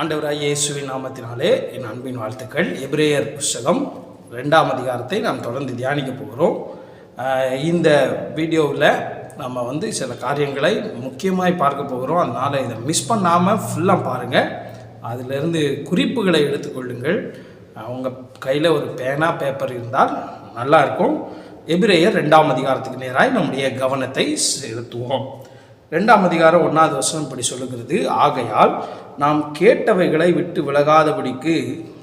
ஆண்டவராகிய இயேசுவின் நாமத்தினாலே என் அன்பின் வாழ்த்துக்கள். எபிரேயர் புஸ்தகம் 2ஆம் அதிகாரத்தை நாம் தொடர்ந்து தியானிக்க போகிறோம். இந்த வீடியோவில் நம்ம சில காரியங்களை முக்கியமாய் பார்க்க போகிறோம். அதனால் இதை மிஸ் பண்ணாமல் ஃபுல்லாக பாருங்கள். அதிலிருந்து குறிப்புகளை எடுத்துக்கொள்ளுங்கள். உங்கள் கையில் ஒரு பேனா பேப்பர் இருந்தால் நல்லாயிருக்கும். எபிரேயர் 2ஆம் அதிகாரத்துக்கு நேராக நம்முடைய கவனத்தை செலுத்துவோம். 2ஆம் அதிகாரம் 1வது வசனம் இப்படி சொல்லுகிறது: ஆகையால் நாம் கேட்டவைகளை விட்டு விலகாதபடிக்கு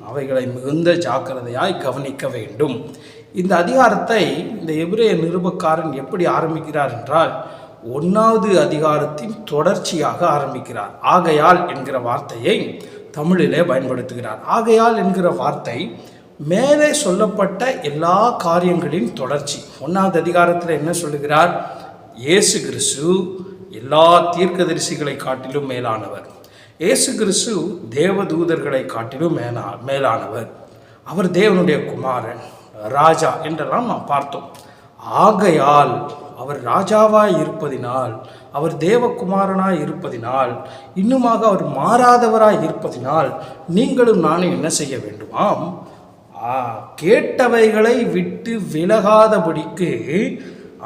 அவைகளை மிகுந்த ஜாக்கிரதையாய் கவனிக்க வேண்டும். இந்த அதிகாரத்தை இந்த எபிரேய நிருபக்காரன் எப்படி ஆரம்பிக்கிறார் என்றால், 1வது அதிகாரத்தின் தொடர்ச்சியாக ஆரம்பிக்கிறார். ஆகையால் என்கிற வார்த்தையை தமிழிலே பயன்படுத்துகிறார். ஆகையால் என்கிற வார்த்தை மேலே சொல்லப்பட்ட எல்லா காரியங்களின் தொடர்ச்சி. 1வது அதிகாரத்தில் என்ன சொல்லுகிறார்? இயேசு கிறிஸ்து எல்லா தீர்க்கதரிசிகளை காட்டிலும் மேலானவர். இயேசு கிறிஸ்து தேவதூதர்களை காட்டிலும் மேலானவர். அவர் தேவனுடைய குமாரன், ராஜா என்றெல்லாம் நாம் பார்த்தோம். ஆகையால் அவர் ராஜாவாய் இருப்பதினால், அவர் தேவகுமாரனாய் இருப்பதினால், இன்னுமாக அவர் மாறாதவராய் இருப்பதினால் நீங்களும் நானும் என்ன செய்ய வேண்டுமாம்? கேட்டவைகளை விட்டு விலகாதபடிக்கு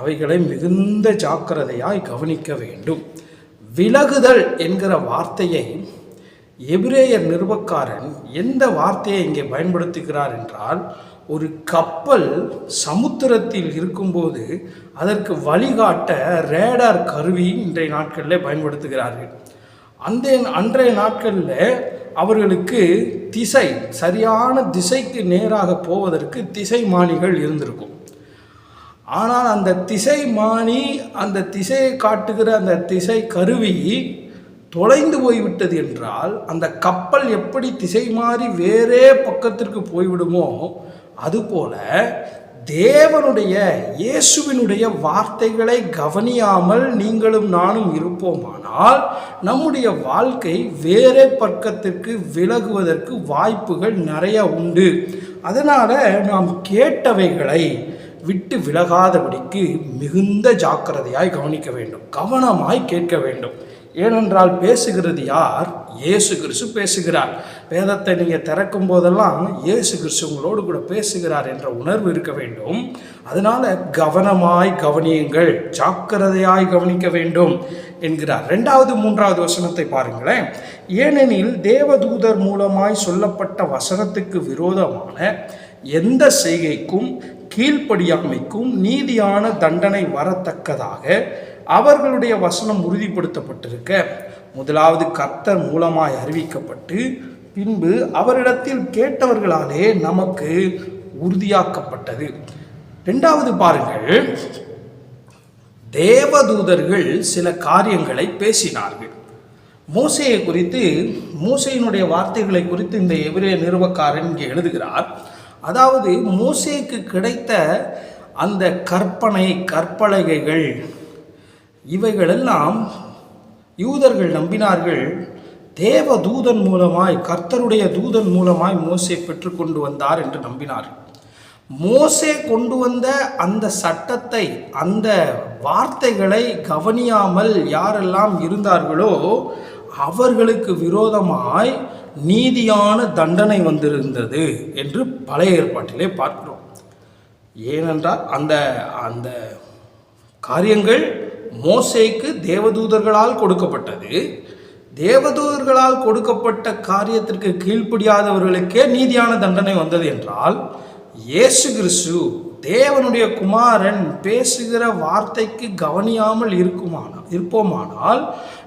அவைகளை மிகுந்த ஜாக்கிரதையாய் கவனிக்க வேண்டும். விலகுதல் என்கிற வார்த்தையை எபிரேயர் நிருபக்காரன் எந்த வார்த்தையை இங்கே பயன்படுத்துகிறார் என்றால், ஒரு கப்பல் சமுத்திரத்தில் இருக்கும்போது அதற்கு வழிகாட்ட ரேடார் கருவி இன்றைய நாட்களில் பயன்படுத்துகிறார்கள். அன்றைய நாட்களில் அவர்களுக்கு சரியான திசைக்கு நேராக போவதற்கு திசைமானிகள் இருந்திருக்கும். ஆனால் அந்த திசைமானி, அந்த திசையை காட்டுகிற அந்த திசை கருவி தொலைந்து போய்விட்டது என்றால், அந்த கப்பல் எப்படி திசை மாறி வேறே பக்கத்திற்கு போய்விடுமோ, அதுபோல தேவனுடைய இயேசுவினுடைய வார்த்தைகளை கவனியாமல் நீங்களும் நானும் இருப்போமானால் நம்முடைய வாழ்க்கை வேறே பக்கத்திற்கு விலகுவதற்கு வாய்ப்புகள் நிறைய உண்டு. அதனால் நாம் கேட்டவைகளை விட்டு விலகாதபடிக்கு மிகுந்த ஜாக்கிரதையாய் கவனிக்க வேண்டும், கவனமாய் கேட்க வேண்டும். ஏனென்றால் பேசுகிறது யார்? இயேசு கிறிஸ்து பேசுகிறார். வேதத்தை நீங்கள் திறக்கும் போதெல்லாம் இயேசு கிறிஸ்து உங்களோடு கூட பேசுகிறார் என்ற உணர்வு இருக்க வேண்டும். அதனால் கவனமாய் கவனியுங்கள், ஜாக்கிரதையாய் கவனிக்க வேண்டும் என்கிறார். 2வது 3வது வசனத்தை பாருங்களேன். ஏனெனில் தேவதூதர் மூலமாய் சொல்லப்பட்ட வசனத்துக்கு விரோதமான எந்த செய்கைக்கும் கீழ்ப்படியாமைக்கும் நீதியான தண்டனை வரத்தக்கதாக அவர்களுடைய வசனம் உறுதிப்படுத்தப்பட்டிருக்க, முதலாவது கர்த்தர் மூலமாய் அறிவிக்கப்பட்டு பின்பு அவரிடத்தில் கேட்டவர்களாலே நமக்கு உறுதியாக்கப்பட்டது. 2வது பாருங்கள், தேவதூதர்கள் சில காரியங்களை பேசினார்கள். மோசேயை குறித்து, மோசேயினுடைய வார்த்தைகளை குறித்து இந்த எபிரேய நிருபக்காரன் இங்கே எழுதுகிறார். அதாவது மோசேக்கு கிடைத்த அந்த கற்பலகைகள் இவைகளெல்லாம் யூதர்கள் நம்பினார்கள். தேவதூதன் மூலமாய், கர்த்தருடைய தூதன் மூலமாய் மோசே பெற்றுக்கொண்டு வந்தார் என்று நம்பினார்கள். மோசே கொண்டு வந்த அந்த சட்டத்தை, அந்த வார்த்தைகளை கவனியாமல் யாரெல்லாம் இருந்தார்களோ அவர்களுக்கு விரோதமாய் நீதியான தண்டனை வந்திருந்தது என்று பழைய ஏற்பாட்டிலே பார்க்கிறோம். ஏனென்றால் அந்த காரியங்கள் மோசேக்கு தேவதூதர்களால் கொடுக்கப்பட்டது. தேவதூதர்களால் கொடுக்கப்பட்ட காரியத்திற்கு கீழ்ப்படியாதவர்களுக்கே நீதியான தண்டனை வந்தது என்றால், இயேசு கிறிஸ்து தேவனுடைய குமாரன் பேசுகிற வார்த்தைக்கு கவனியாமல் இருப்போமானால்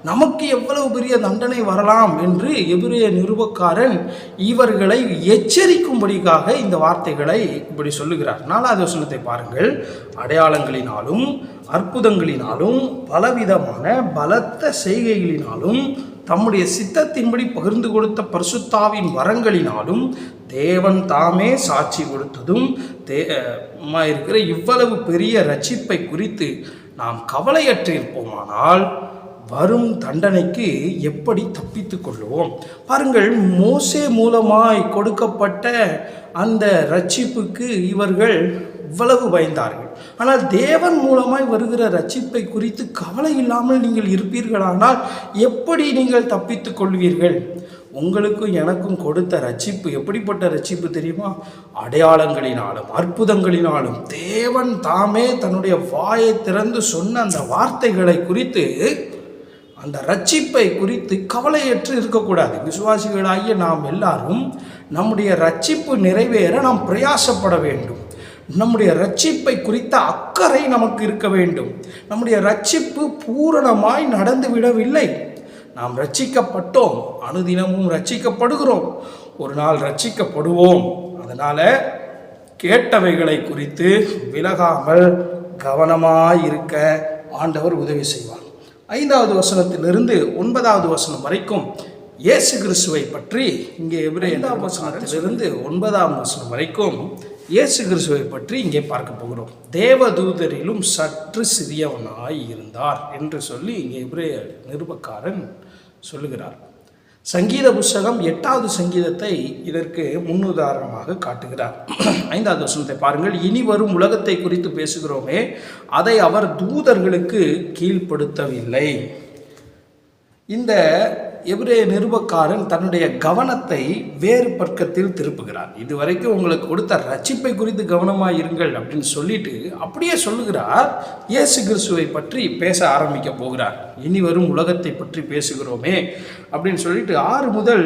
நமக்கு எவ்வளவு பெரிய தண்டனை வரலாம் என்று எபிரேய நிருபக்காரன் இவர்களை எச்சரிக்கும்படிக்காக இந்த வார்த்தைகளை இப்படி சொல்லுகிறார். 4வது வசனத்தை பாருங்கள். அடையாளங்களினாலும் அற்புதங்களினாலும் பலவிதமான பலத்த செய்கைகளினாலும் தம்முடைய சித்தத்தின்படி பகிர்ந்து கொடுத்த பரிசுத்தாவின் வரங்களினாலும் தேவன் தாமே சாட்சி கொடுத்ததும் இருக்கிற இவ்வளவு பெரிய ரட்சிப்பை குறித்து நாம் கவலையற்றிருப்போமானால் வரும் தண்டனைக்கு எப்படி தப்பித்து கொள்ளுவோம்? பாருங்கள், மோசே மூலமாய் கொடுக்கப்பட்ட அந்த ரட்சிப்புக்கு இவர்கள் இவ்வளவு பயந்தார்கள். ஆனால் தேவன் மூலமாய் வருகிற ரட்சிப்பை குறித்து கவலை இல்லாமல் நீங்கள் இருப்பீர்களானால் எப்படி நீங்கள் தப்பித்துக் கொள்வீர்கள்? உங்களுக்கும் எனக்கும் கொடுத்த ரட்சிப்பு எப்படிப்பட்ட ரட்சிப்பு தெரியுமா? அடையாளங்களினாலும் அற்புதங்களினாலும் தேவன் தாமே தன்னுடைய வாயை திறந்து சொன்ன அந்த வார்த்தைகளை குறித்து, அந்த ரட்சிப்பை குறித்து கவலையற்று இருக்கக்கூடாது. விசுவாசிகளாகிய நாம் எல்லாரும் நம்முடைய ரட்சிப்பு நிறைவேற நாம் பிரயாசப்பட வேண்டும். நம்முடைய ரட்சிப்பை குறித்த அக்கறை நமக்கு இருக்க வேண்டும். நம்முடைய ரட்சிப்பு பூரணமாய் நடந்து விடவில்லை. நாம் ரட்சிக்கப்பட்டோம், அனுதினமும் ரட்சிக்கப்படுகிறோம், ஒரு நாள் ரட்சிக்கப்படுவோம். அதனால் கேட்டவைகளை குறித்து விலகாமல் கவனமாய் இருக்க ஆண்டவர் உதவி செய்வார். 5வது வசனத்திலிருந்து 9வது வசனம் வரைக்கும் இயேசு கிறிஸ்துவை பற்றி, இங்கே எபிரேயர் 5ஆம் வசனத்திலிருந்து 9ஆம் வசனம் வரைக்கும் இயேசு கிறிஸ்துவை பற்றி இங்கே பார்க்க போகிறோம். தேவதூதரிலும் சற்று சிறியவனாய் இருந்தார் என்று சொல்லி இங்கே எபிரேயர் நிருபக்காரன் சொல்லுகிறார். சங்கீத புஸ்தகம் 8வது சங்கீதத்தை இதற்கு முன்னுதாரணமாக காட்டுகிறார். 5வது வசனத்தை பாருங்கள். இனி வரும் உலகத்தை குறித்து பேசுகிறோமே, அதை அவர் தூதர்களுக்கு கீழ்ப்படுத்தவில்லை. இந்த எபிரேய நிருபக்காரன் தன்னுடைய கவனத்தை வேறு பக்கத்தில் திருப்புகிறார். இதுவரைக்கும் உங்களுக்கு கொடுத்த ரட்சிப்பை குறித்து கவனமாக இருங்கள் அப்படின்னு சொல்லிட்டு அப்படியே சொல்லுகிறார், இயேசு கிறிஸ்துவை பற்றி பேச ஆரம்பிக்க போகிறார். இனி வரும் உலகத்தை பற்றி பேசுகிறோமே அப்படின்னு சொல்லிட்டு 6 முதல்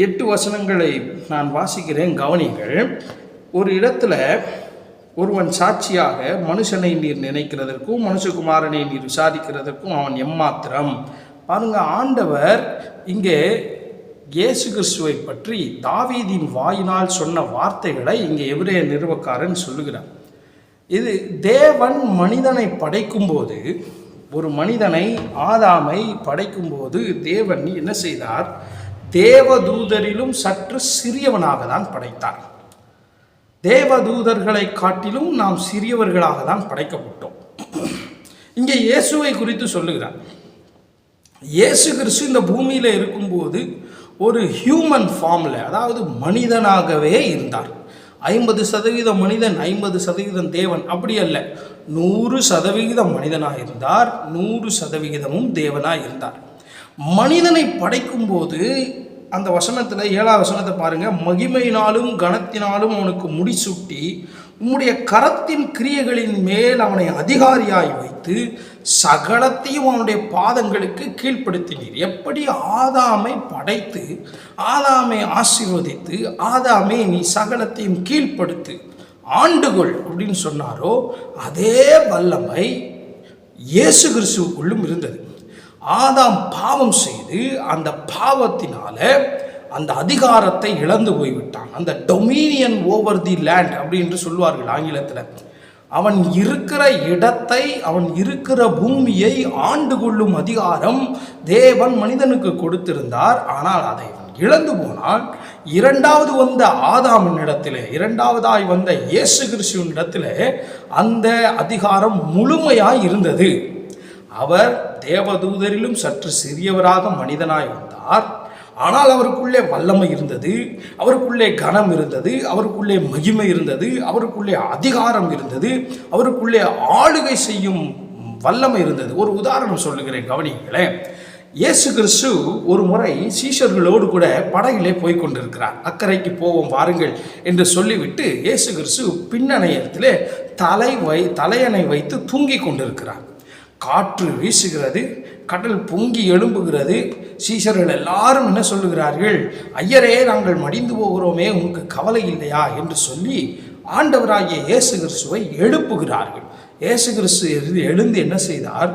8 வசனங்களை நான் வாசிக்கிறேன், கவனிங்கள். ஒரு இடத்துல ஒருவன் சாட்சியாக, மனுஷனை நீர் நினைக்கிறதற்கும் மனுஷகுமாரனை நீர் விசாரிக்கிறதற்கும் அவன் எம்மாத்திரம். பாருங்க, ஆண்டவர் இங்கே இயேசு கிறிஸ்துவை பற்றி தாவீதின் வாயினால் சொன்ன வார்த்தைகளை இங்கே எபிரேய நிருபக்காரன் சொல்லுகிறார். இது தேவன் மனிதனை படைக்கும்போது, ஒரு மனிதனை ஆதாமை படைக்கும்போது தேவன் என்ன செய்தார்? தேவதூதரிலும் சற்று சிறியவனாக தான் படைத்தார். தேவதூதர்களை காட்டிலும் நாம் சிறியவர்களாக தான் படைக்கப்பட்டோம். இங்கே இயேசுவை குறித்து சொல்லுகிறார். இயேசு கிறிஸ்து இந்த பூமியில் இருக்கும்போது ஒரு ஹியூமன் ஃபார்மில், அதாவது மனிதனாகவே இருந்தார். 50% மனிதன், 50% தேவன். அப்படி அல்ல, 100% மனிதனாக இருந்தார், 100% தேவனாக இருந்தார். மனிதனை படைக்கும்போது அந்த வசனத்தில் 7ஆம் வசனத்தை பாருங்க. மகிமையினாலும் கனத்தினாலும் அவனுக்கு முடிசூட்டி உம்முடைய கரத்தின் கிரியைகளின் மேல் அவனை அதிகாரியாய் வைத்து சகலத்தையும் அவனுடைய பாதங்களுக்கு கீழ்ப்படுத்தினீர். எப்படி ஆதாமை படைத்து ஆதாமை ஆசீர்வதித்து ஆதாமை நீ சகலத்தையும் கீழ்ப்படுத்து ஆண்டுகொள் அப்படின்னு சொன்னாரோ, அதே வல்லமை இயேசு கிறிஸ்துவுக்குள்ளும் இருந்தது. ஆதாம் பாவம் செய்து அந்த பாவத்தினால அந்த அதிகாரத்தை இழந்து போய்விட்டான். அந்த டொமினியன் ஓவர் தி லேண்ட் அப்படின்னு சொல்லுவார்கள் ஆங்கிலத்தில். அவன் இருக்கிற இடத்தை, அவன் இருக்கிற பூமியை ஆண்டு கொள்ளும் அதிகாரம் தேவன் மனிதனுக்கு கொடுத்திருந்தார். ஆனால் அதை இழந்து போனால் இரண்டாவது வந்த ஆதாமின் இடத்திலே, இரண்டாவதாய் வந்த இயேசு கிறிஸ்துவின் இடத்திலே அந்த அதிகாரம் முழுமையாய் இருந்தது. அவர் தேவதூதரிலும் சற்று சிறியவராக மனிதனாய் வந்தார். ஆனால் அவருக்குள்ளே வல்லமை இருந்தது, அவருக்குள்ளே கனம் இருந்தது, அவருக்குள்ளே மகிமை இருந்தது, அவருக்குள்ளே அதிகாரம் இருந்தது, அவருக்குள்ளே ஆளுகை செய்யும் வல்லமை இருந்தது. ஒரு உதாரணம் சொல்லுகிறேன், கவனிங்களேன். இயேசு கிறிஸ்து ஒரு முறை சீஷர்களோடு கூட படகிலே போய் கொண்டிருக்கிறார். அக்கறைக்கு போவோம் வாருங்கள் என்று சொல்லிவிட்டு இயேசு கிறிஸ்து பின்னணையத்திலே தலையணை வைத்து தூங்கி கொண்டிருக்கிறார். காற்று வீசுகிறது, கடல் பொங்கி எழும்புகிறது. சீஷர்கள் எல்லாரும் என்ன சொல்லுகிறார்கள்? ஐயரே, நாங்கள் மடிந்து போகிறோமே, உங்களுக்கு கவலை இல்லையா என்று சொல்லி ஆண்டவராகிய இயேசு கிறிஸ்துவை எழுப்புகிறார்கள். இயேசு கிறிஸ்து எழுந்து என்ன செய்தார்?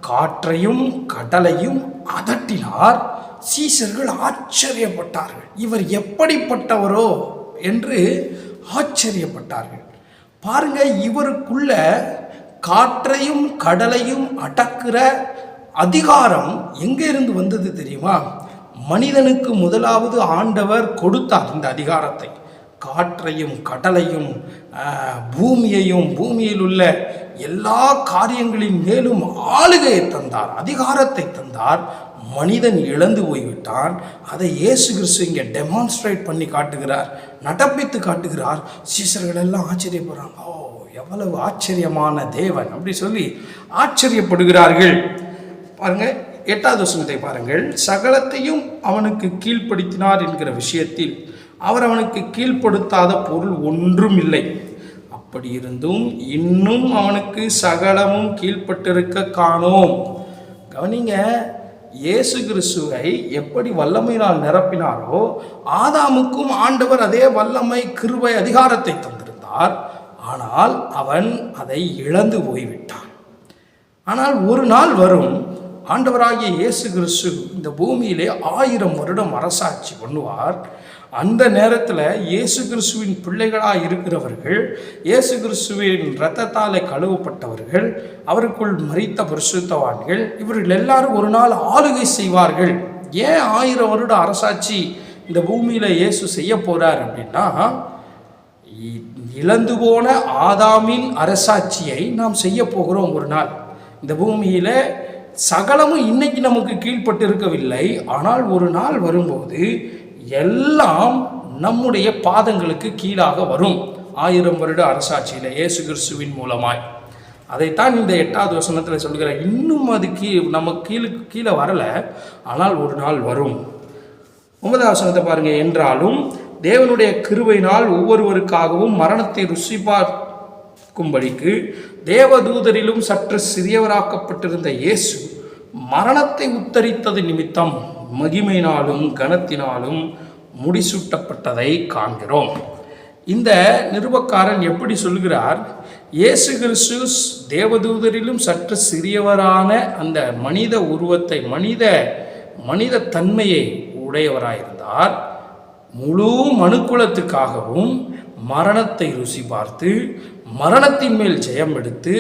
காற்றையும் கடலையும் அதட்டினார். சீஷர்கள் ஆச்சரியப்பட்டார்கள். இவர் எப்படிப்பட்டவரோ என்று ஆச்சரியப்பட்டார்கள். பாருங்க, இவருக்குள்ள காற்றையும் கடலையும் அடக்குற அதிகாரம் எங்கே இருந்து வந்தது தெரியுமா? மனிதனுக்கு முதலாவது ஆண்டவர் கொடுத்தார் இந்த அதிகாரத்தை. காற்றையும் கடலையும் பூமியையும் பூமியில் உள்ள எல்லா காரியங்களின் மேலும் ஆளுகையை தந்தார், அதிகாரத்தை தந்தார். மனிதன் இழந்து போய்விட்டான். அதை இயேசு கிறிஸ்து இங்கே டெமான்ஸ்ட்ரேட் பண்ணி காட்டுகிறார், நடப்பித்து காட்டுகிறார். சீஷர்கள் எல்லாம் ஆச்சரியப்படுறாங்க. ஓ, எவ்வளவு ஆச்சரியமான தேவன் அப்படி சொல்லி ஆச்சரியப்படுகிறார்கள். பாருங்க, 8வது வசனத்தை பாருங்கள். சகலத்தையும் அவனுக்கு கீழ்ப்படுத்தினார் என்கிற விஷயத்தில் அவர் அவனுக்கு கீழ்ப்படுத்தாத பொருள் ஒன்றும் இல்லை. அப்படி இருந்தும் இன்னும் அவனுக்கு சகலமும் கீழ்ப்பட்டிருக்க காணோம். கவனிங்க, இயேசு கிறிஸ்துவை எப்படி வல்லமையினால் நிரப்பினாரோ ஆதாமுக்கும் ஆண்டவர் அதே வல்லமை, கிருபை, அதிகாரத்தை தந்திருந்தார். ஆனால் அவன் அதை இழந்து போய்விட்டான். ஆனால் ஒரு நாள் வரும், ஆண்டவராகிய இயேசு கிறிஸ்து இந்த பூமியிலே 1000 வருடம் அரசாட்சி பண்ணுவார். அந்த நேரத்தில் இயேசு கிறிஸ்துவின் பிள்ளைகளாக இருக்கிறவர்கள், இயேசு கிறிஸ்துவின் இரத்தத்தாலே கழுவப்பட்டவர்கள், அவருக்குள் மரித்த பரிசுத்தவான்கள், இவர்கள் எல்லாரும் ஒரு நாள் ஆளுகை செய்வார்கள். ஏன் 1000 வருட அரசாட்சி இந்த பூமியில் இயேசு செய்ய போகிறார் அப்படின்னா, இழந்து போன ஆதாமின் அரசாட்சியை நாம் செய்ய போகிறோம். ஒரு நாள் இந்த பூமியில் சகலமும் இன்னைக்கு நமக்கு கீழ்ப்பட்டு இருக்கவில்லை. ஆனால் ஒரு நாள் வரும்போது எல்லாம் நம்முடைய பாதங்களுக்கு கீழாக வரும். 1000 வருட அரசாட்சியில் இயேசு கிறிஸ்துவின் மூலமாய். அதைத்தான் இந்த 8வது வசனத்தில் சொல்கிறார். இன்னும் அது நம்ம கீழே வரலை, ஆனால் ஒரு நாள் வரும். 9வது வசனத்தை பாருங்க. என்றாலும் தேவனுடைய கிருபையினால் ஒவ்வொருவருக்காகவும் மரணத்தை ருசி பார்க்கும்படிக்கு தேவதூதரிலும் சற்று சிறியவராக்கப்பட்டிருந்த இயேசு மரணத்தை உத்தரித்தது நிமித்தம் மகிமையினாலும் கனத்தினாலும் முடிசூட்டப்பட்டதை காண்கிறோம். இந்த நிருபக்காரன் எப்படி சொல்கிறார்? இயேசு கிறிஸ்து தேவதூதரிலும் சற்று சிறியவரான அந்த மனித உருவத்தை, மனித தன்மையை உடையவராயிருந்தார். முழு மனுக்குலத்துக்காகவும் மரணத்தை ருசி பார்த்து மரணத்தின் மேல் ஜெயம் எடுத்து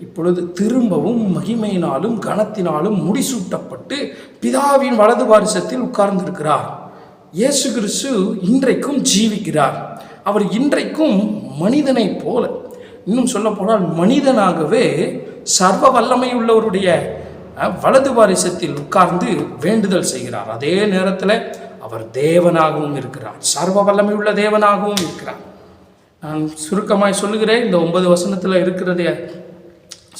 இப்பொழுது திரும்பவும் மகிமையினாலும் கனத்தினாலும் முடிசூட்டப்பட்டு பிதாவின் வலது பாரிசத்தில் உட்கார்ந்திருக்கிறார். இயேசு கிறிஸ்து இன்றைக்கும் ஜீவிக்கிறார். அவர் இன்றைக்கும் மனிதனைப் போல, இன்னும் சொல்ல போனால் மனிதனாகவே சர்வ வல்லமை உள்ளவருடைய வலது பாரிசத்தில் உட்கார்ந்து வேண்டுதல் செய்கிறார். அதே நேரத்தில் அவர் தேவனாகவும் இருக்கிறார், சர்வ வல்லமை உள்ள தேவனாகவும் இருக்கிறார். நான் சுருக்கமாய் சொல்லுகிறேன், இந்த 9 வசனத்தில் இருக்கிறதே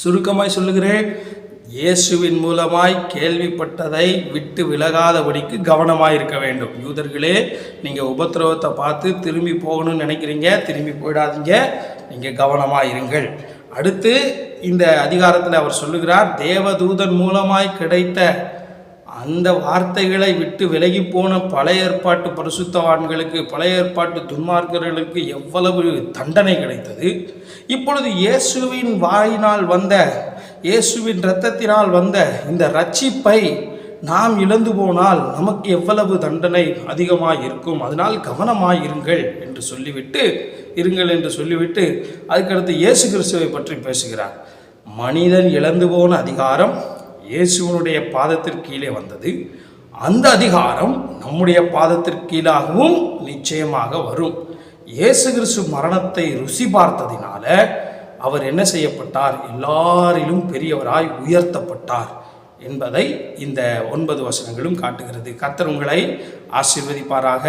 சுருக்கமாய் சொல்லுகிறேன். இயேசுவின் மூலமாய் கேள்விப்பட்டதை விட்டு விலகாதபடிக்கு கவனமாக இருக்க வேண்டும். யூதர்களே, நீங்கள் உபத்திரவத்தை பார்த்து திரும்பி போகணும்னு நினைக்கிறீங்க, திரும்பி போயிடாதீங்க, நீங்கள் கவனமாக இருங்கள். அடுத்து இந்த அதிகாரத்தில் அவர் சொல்லுகிறார், தேவதூதன் மூலமாய் கிடைத்த அந்த வார்த்தைகளை விட்டு விலகி போன பழைய ஏற்பாட்டு பரிசுத்தவான்களுக்கு, பழைய ஏற்பாட்டு துன்மார்க்கர்களுக்கு எவ்வளவு தண்டனை கிடைத்தது. இப்பொழுது இயேசுவின் வாயினால் வந்த, இயேசுவின் இரத்தத்தினால் வந்த இந்த ரட்சிப்பை நாம் இழந்து போனால் நமக்கு எவ்வளவு தண்டனை அதிகமாக இருக்கும். அதனால் கவனமாக இருங்கள் என்று சொல்லிவிட்டு அதுக்கடுத்து இயேசு கிறிஸ்துவை பற்றி பேசுகிறார். மனிதன் இழந்து போன அதிகாரம் இயேசுவனுடைய பாதத்திற்கு கீழே வந்தது. அந்த அதிகாரம் நம்முடைய பாதத்திற்கு கீழாகவும் நிச்சயமாக வரும். இயேசு கிறிஸ்து மரணத்தை ருசி பார்த்ததினால அவர் என்ன செய்யப்பட்டார்? எல்லாரிலும் பெரியவராய் உயர்த்தப்பட்டார் என்பதை இந்த 9 வசனங்களும் காட்டுகிறது. கர்த்தர் உங்களை ஆசீர்வதிப்பாராக.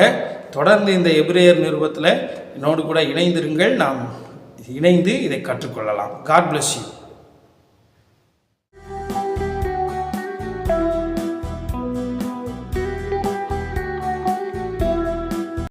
தொடர்ந்து இந்த எபிரேயர் நிருபத்தில் என்னோடு கூட இணைந்திருங்கள். நாம் இணைந்து இதை கற்றுக்கொள்ளலாம். God bless you.